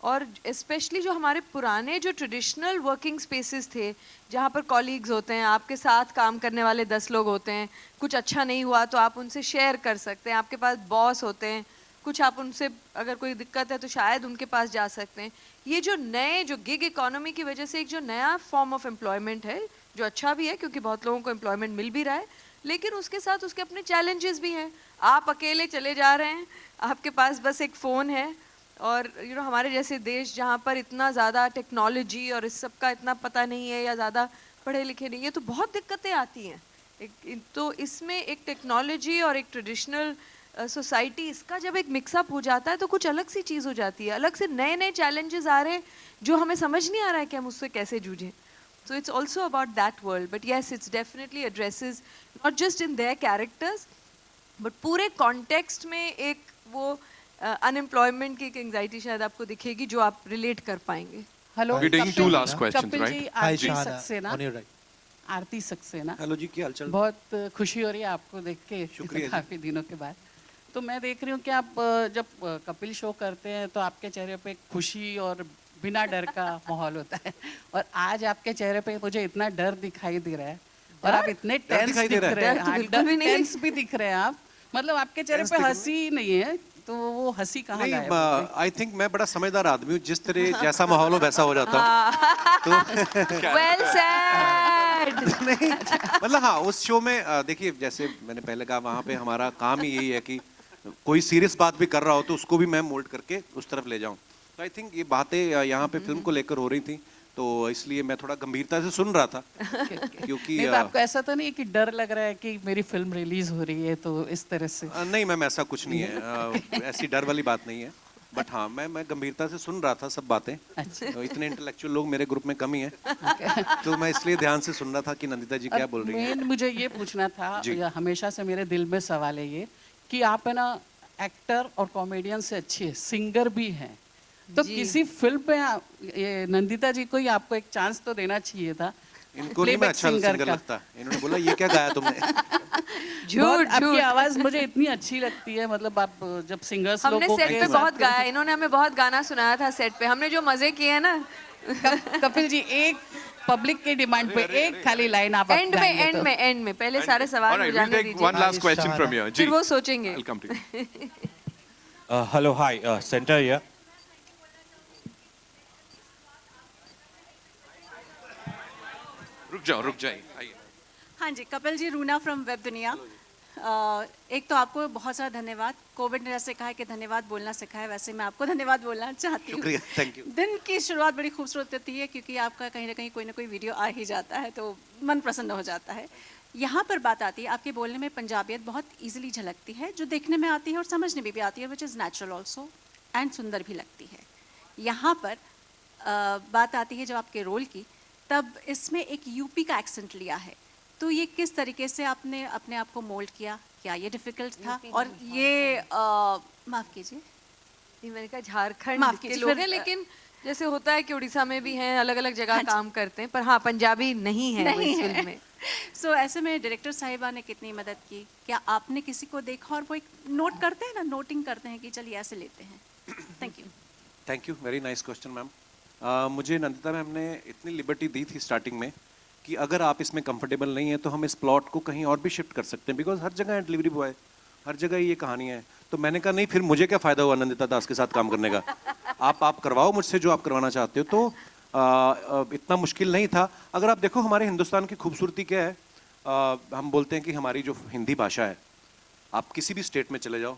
और स्पेशली जो हमारे पुराने जो ट्रेडिशनल वर्किंग स्पेसेस थे, जहाँ पर कॉलीग्स होते हैं, आपके साथ काम करने वाले 10 लोग होते हैं, कुछ अच्छा नहीं हुआ तो आप उनसे शेयर कर सकते हैं, आपके पास बॉस होते हैं, कुछ आप उनसे अगर कोई दिक्कत है तो शायद उनके पास जा सकते हैं। ये जो नए जो गिग इकोनॉमी की वजह से एक जो नया फॉर्म ऑफ एम्प्लॉयमेंट है, जो अच्छा भी है क्योंकि बहुत लोगों को एम्प्लॉयमेंट मिल भी रहा है, लेकिन उसके साथ उसके अपने चैलेंजेस भी हैं। आप अकेले चले जा रहे हैं, आपके पास बस एक फ़ोन है, और हमारे जैसे देश जहाँ पर इतना ज़्यादा टेक्नोलॉजी और इस सब का इतना पता नहीं है या ज़्यादा पढ़े लिखे नहीं है, तो बहुत दिक्कतें आती हैं। तो इसमें एक टेक्नोलॉजी और एक ट्रेडिशनल सोसाइटी, इसका जब एक मिक्सअप हो जाता है तो कुछ अलग सी चीज़ हो जाती है, अलग से नए नए चैलेंजेस आ रहे हैं जो हमें समझ नहीं आ रहा है कि हम उससे कैसे जूझें। So it's also about that world, but yes, it's definitely addresses not just in their characters, but पूरे context में एक वो unemployment की एक anxiety शायद आपको दिखेगी जो आप relate कर पाएंगे। Hello, We're taking two last questions, Kapil ji, right? Hi, Aarti Shahana. Saxena, On your right. Aarti Saxena. Hello ji, क्या हालचाल? बहुत खुशी हो रही है आपको देख के शुक्रिया जी। काफी दिनों के बाद। तो मैं देख रही हूँ कि आप जब कपिल शो करते हैं तो आपके चेहरे पे खुशी और बिना डर का माहौल होता है, और आज आपके चेहरे पे मुझे इतना डर दिखाई दे रहा है और आप इतने टेंस दिखाई दे दिख रहा है? रहे हैं। डर तो हाँ, बिल्कुल भी नहीं। टेंस भी दिख रहे हैं आप, मतलब आपके चेहरे Tense पे दिख रहे हैं? हंसी नहीं है, तो वो हंसी कहाँ नहीं, गायब हो गई? आई थिंक मैं बड़ा समझदार आदमी हूँ, जिस तरह जैसा माहौल हो वैसा हो जाता हूँ। Well said. नहीं, मतलब हाँ, उस शो में देखिए, जैसे मैंने पहले कहा, वहाँ पे हमारा काम ही यही है कि कोई सीरियस बात भी कर रहा हो तो उसको भी मैं मोल्ड करके उस तरफ ले जाऊँ। तो आई थिंक ये बातें यहाँ पे फिल्म को लेकर हो रही थी, तो इसलिए मैं थोड़ा गंभीरता से सुन रहा था, क्योंकि नहीं, तो आपको ऐसा तो नहीं कि डर लग रहा है कि मेरी फिल्म रिलीज हो रही है तो इस तरह से? नहीं मैम, ऐसा कुछ नहीं है, ऐसी डर वाली बात नहीं है, बट हाँ, मैं गंभीरता से सुन रहा था सब बातें। अच्छा। तो इतने इंटेलेक्चुअल लोग मेरे ग्रुप में कम ही हैं, तो मैं इसलिए ध्यान से सुन रहा था कि नंदिता जी क्या बोल रही हैं। मेन मुझे ये पूछना था, जी। या हमेशा से मेरे दिल में सवाल है ये, कि आप है ना एक्टर और कॉमेडियन से अच्छे सिंगर भी हैं, तो जी। किसी फिल्म पे ये नंदिता जी को ही आपको एक चांस तो देना चाहिए था। इनको नहीं मैं Playback अच्छा singer सिंगर का। लगता, इन्होंने बोला ये क्या गाया तुमने। बहुत झूठ आपकी झूठ। आवाज मुझे इतनी अच्छी लगती है, मतलब आप जब सिंगर्स हमने लोगों सेट के पे साथ- बहुत गाया, इन्होंने हमें बहुत गाना सुनाया था सेट पे, हमने जो मजे किए हैं ना। कपिल जी, एक पब्लिक की डिमांड पे एक खाली लाइन आप एंड में गाएंगे तो। एंड में पहले सारे All सवाल हो right, we'll जाने take दीजिए, one last question from here. फिर जी, वो सोचेंगे। I'll come to you. Hello, hi, Center here. रुक जाइए, आइए। हाँ जी, कपिल जी, रूना फ्रॉम वेब दुनिया। एक तो आपको बहुत सारा धन्यवाद, कोविड ने जैसे कहा है कि धन्यवाद बोलना सिखाया, वैसे मैं आपको धन्यवाद बोलना चाहती हूँ। शुक्रिया, थैंक यू। दिन की शुरुआत बड़ी खूबसूरत होती है क्योंकि आपका कहीं ना कोई वीडियो आ ही जाता है तो मन प्रसन्न हो जाता है। यहाँ पर बात आती है, आपके बोलने में पंजाबियत बहुत ईजिली झलकती है, जो देखने में आती है और समझने में भी आती है, which is natural also and सुंदर भी लगती है। यहाँ पर बात आती है जब आपके रोल की, तब इसमें एक यूपी का एक्सेंट लिया है, तो ये किस तरीके से आपने अपने आप को मोल्ड किया? क्या ये डिफिकल्ट था? और ये माफ़ कीजिए, नहीं, मैंने कहा झारखंड माफ के कीजिए, लोग फिर- हैं, लेकिन जैसे होता है कि उड़ीसा में भी हैं, अलग अलग जगह हाँ जी। काम करते हैं, पर हाँ पंजाबी नहीं है वो नहीं इस है। फिल्म में। सो ऐसे में डायरेक्टर साहिबा ने कितनी मदद की? क्या आपने किसी को देखा और वो एक नोट करते हैं ना, नोटिंग करते हैं कि चलिए ऐसे लेते हैं? Thank you. Thank you, very nice question ma'am. मुझे नंदिता मैम ने इतनी लिबर्टी दी थी स्टार्टिंग में कि अगर आप इसमें कंफर्टेबल नहीं है तो हम इस प्लॉट को कहीं और भी शिफ्ट कर सकते हैं, बिकॉज हर जगह डिलीवरी बॉय, हर जगह ये कहानी है। तो मैंने कहा नहीं, फिर मुझे क्या फ़ायदा हुआ नंदिता दास के साथ काम करने का, आप करवाओ मुझसे जो आप करवाना चाहते हो। तो इतना मुश्किल नहीं था। अगर आप देखो हमारे हिंदुस्तान की खूबसूरती क्या है, हम बोलते हैं कि हमारी जो हिंदी भाषा है, आप किसी भी स्टेट में चले जाओ,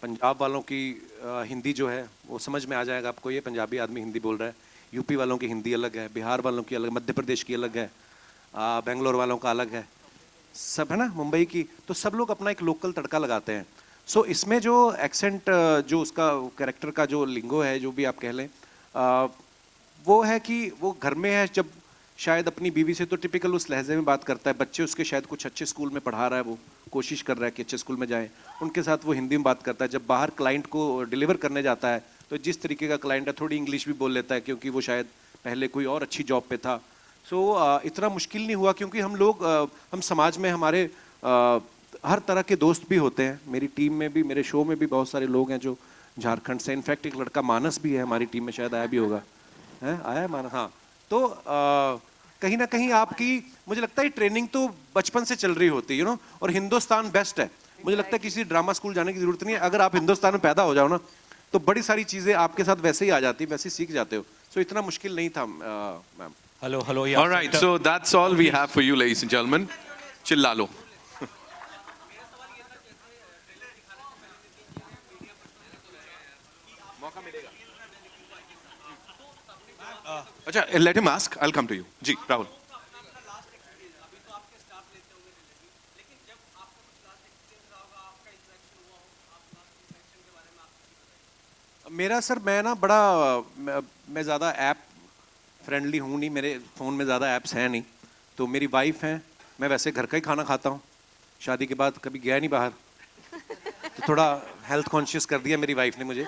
पंजाब वालों की हिंदी जो है वो समझ में आ जाएगा आपको, ये पंजाबी आदमी हिंदी बोल रहा है। यूपी वालों की हिंदी अलग है, बिहार वालों की अलग, मध्य प्रदेश की अलग है, बेंगलोर वालों का अलग है, सब है ना, मुंबई की। तो सब लोग अपना एक लोकल तड़का लगाते हैं। सो इसमें जो एक्सेंट, जो उसका कैरेक्टर का जो लिंगो है, जो भी आप कह लें, वो है कि वो घर में है, जब शायद अपनी बीवी से तो टिपिकल उस लहजे में बात करता है, बच्चे उसके शायद कुछ अच्छे स्कूल में पढ़ा रहा है, वो कोशिश कर रहा है कि अच्छे स्कूल में जाएं, उनके साथ वो हिंदी में बात करता है। जब बाहर क्लाइंट को डिलीवर करने जाता है तो जिस तरीके का क्लाइंट है, थोड़ी इंग्लिश भी बोल लेता है, क्योंकि वो शायद पहले कोई और अच्छी जॉब पे था। सो इतना मुश्किल नहीं हुआ, क्योंकि हम लोग, हम समाज में हमारे हर तरह के दोस्त भी होते हैं। मेरी टीम में भी, मेरे शो में भी बहुत सारे लोग हैं जो झारखंड से, इनफैक्ट एक लड़का मानस भी है हमारी टीम में, शायद आया भी होगा, है आया है मानस, हाँ। तो कहीं ना कहीं आपकी, मुझे लगता है ट्रेनिंग तो बचपन से चल रही होती है, यू नो, और हिंदुस्तान बेस्ट है। मुझे लगता है किसी ड्रामा स्कूल जाने की जरूरत नहीं है, अगर आप हिंदुस्तान में पैदा हो जाओ ना तो बड़ी सारी चीजें आपके साथ वैसे ही आ जाती है, वैसे ही सीख जाते हो। सो इतना मुश्किल नहीं था ma'am. Hello, yeah. All right, so that's all we have for you, ladies and gentlemen. चिल्ला लो। अच्छा, let him ask. I'll come to you. जी, राहुल। मेरा सर, मैं ना बड़ा, मैं ज़्यादा ऐप फ्रेंडली हूँ नहीं, मेरे फ़ोन में ज़्यादा ऐप्स हैं नहीं। तो मेरी वाइफ हैं, मैं वैसे घर का ही खाना खाता हूँ, शादी के बाद कभी गया नहीं बाहर, तो थोड़ा हेल्थ कॉन्शियस कर दिया मेरी वाइफ ने मुझे।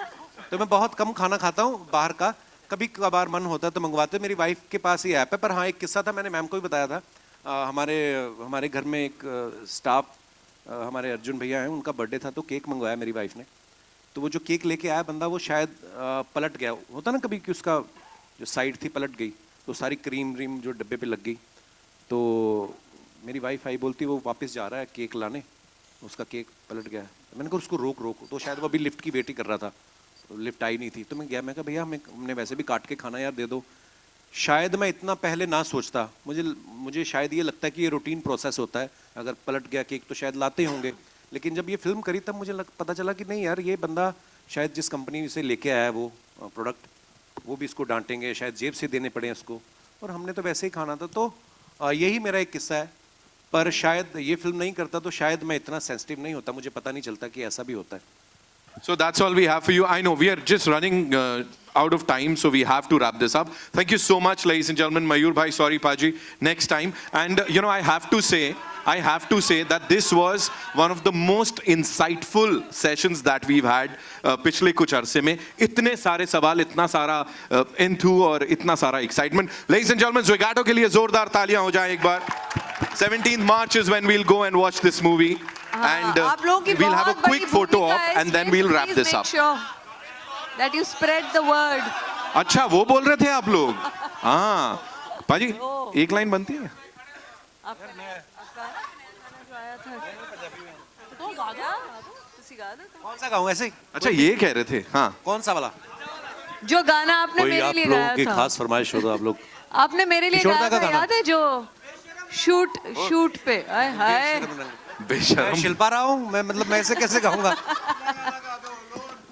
तो मैं बहुत कम खाना खाता हूँ बाहर का, कभी कभार मन होता है तो मंगवाते। मेरी वाइफ के पास ही ऐप है। पर हाँ, एक किस्सा था, मैंने मैम को भी बताया था। हमारे घर में एक स्टाफ, हमारे अर्जुन भैया हैं, उनका बर्थडे था, तो केक मंगवाया मेरी वाइफ ने। तो वो जो केक लेके आया बंदा, वो शायद पलट गया, होता ना कभी कि उसका जो साइड थी पलट गई, तो सारी क्रीम व्रीम जो डब्बे पे लग गई। तो मेरी वाइफ आई, बोलती वो वापस जा रहा है केक लाने, उसका केक पलट गया। मैंने कहा उसको रोक। तो शायद वो अभी लिफ्ट की वेट ही कर रहा था, लिफ्ट आई नहीं थी। तो मैं गया, मैं कहा भैया हमने वैसे भी काट के खाना यार, दे दो। शायद मैं इतना पहले ना सोचता, मुझे शायद ये लगता है कि ये रूटीन प्रोसेस होता है, अगर पलट गया केक तो शायद लाते होंगे। लेकिन जब ये फिल्म करी तब मुझे पता चला कि नहीं यार, ये बंदा शायद जिस कंपनी से लेके आया है वो प्रोडक्ट, वो भी इसको डांटेंगे, शायद जेब से देने पड़े इसको, और हमने तो वैसे ही खाना था। तो यही मेरा एक किस्सा है। पर शायद ये फिल्म नहीं करता तो शायद मैं इतना सेंसिटिव नहीं होता, मुझे पता नहीं चलता कि ऐसा भी होता है। So that's all we have for you. I know we are just running out of time, so we have to wrap this up. Thank you so much, ladies and gentlemen. Mayur bhai, sorry Paji, next time. And you know, I have to say that this was one of the most insightful sessions that we've had पिछले कुछ अरसे में। इतने सारे सवाल, इतना सारा enthu और इतना सारा excitement. Ladies and gentlemen, Zogato के लिए जोरदार तालियां हो जाएं एक बार। 17th March is when we'll go and watch this movie. And आप लोगों की we'll have a बहुत बड़ी quick photo भूमिका op है and then इसमें, we'll wrap please this make up. sure that you spread the word. अच्छा, वो बोल रहे थे आप लोग। हाँ पाजी, एक लाइन बनती है। कौन सा गाऊं ऐसे ही? अच्छा, ये कह रहे थे। हाँ, कौन सा वाला? जो गाना आपने कोई मेरे आप लिए लोगों गाया की था, खास फरमाइश हो तो आप लोग। आपने मेरे लिए किशोरदा गाया का था, गाना। याद है? जो शूट पे, आय हाय। मैं बेशरम। शिल्पा रहा हूँ मैं ऐसे कैसे गाऊंगा?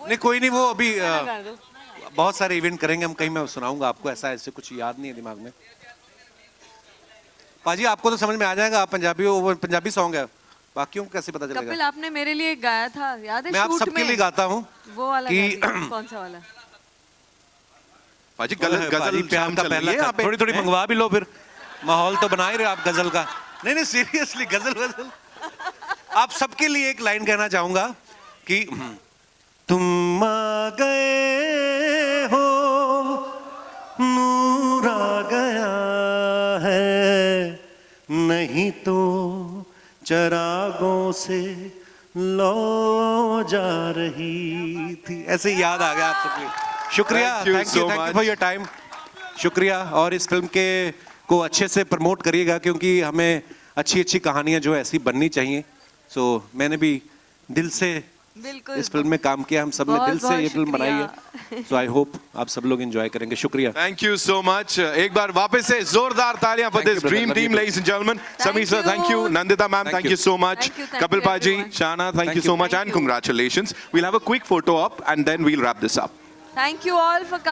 नहीं कोई नहीं, वो अभी बहुत सारे इवेंट करेंगे हम, कहीं मैं सुनाऊंगा आपको, ऐसे कुछ याद नहीं है दिमाग में। पाजी आपको तो समझ में आ जाएगा, आप पंजाबी हो, वो पंजाबी सॉन्ग है, बाकियों को कैसे पता कपिल, चलेगा? आपने मेरे लिए गाया था, याद है? मैं आप शूट सबके में लिए गाता हूँ वो वाला कि कौन सा वाला? पाजी गजल प्यार का पहला है। खत, थोड़ी मंगवा भी लो, फिर माहौल तो बना ही रहे आप गजल का। नहीं सीरियसली, गजल आप सबके लिए एक लाइन कहना चाहूंगा कि तुम आ गए हो, नूर आ गया है, नहीं तो चरागों से लो जा रही थी। ऐसे ही याद आ गया आप सबके। शुक्रिया, Thank you so thank you much. For your time. शुक्रिया, और इस फिल्म के को अच्छे से प्रमोट करिएगा, क्योंकि हमें अच्छी कहानियां जो ऐसी बननी चाहिए। सो मैंने भी दिल से बिल्कुल इस फिल्म में काम किया, हम सब ने दिल से ये फिल्म बनाई है। सो आई होप आप सब लोग एंजॉय करेंगे। शुक्रिया, थैंक यू सो मच। एक बार वापस से जोरदार तालियां for Thank this you, brother. Dream Love you team, too. Ladies and gentleman. Thank Sameer sir, thank you. you. Nandita ma'am, Thank thank you. You so much. Thank you, Kapil Paji, everyone. Shana, thank Thank you so you. much, Thank and you. congratulations. We'll have a quick photo op and then we'll wrap this up. Thank you all for coming.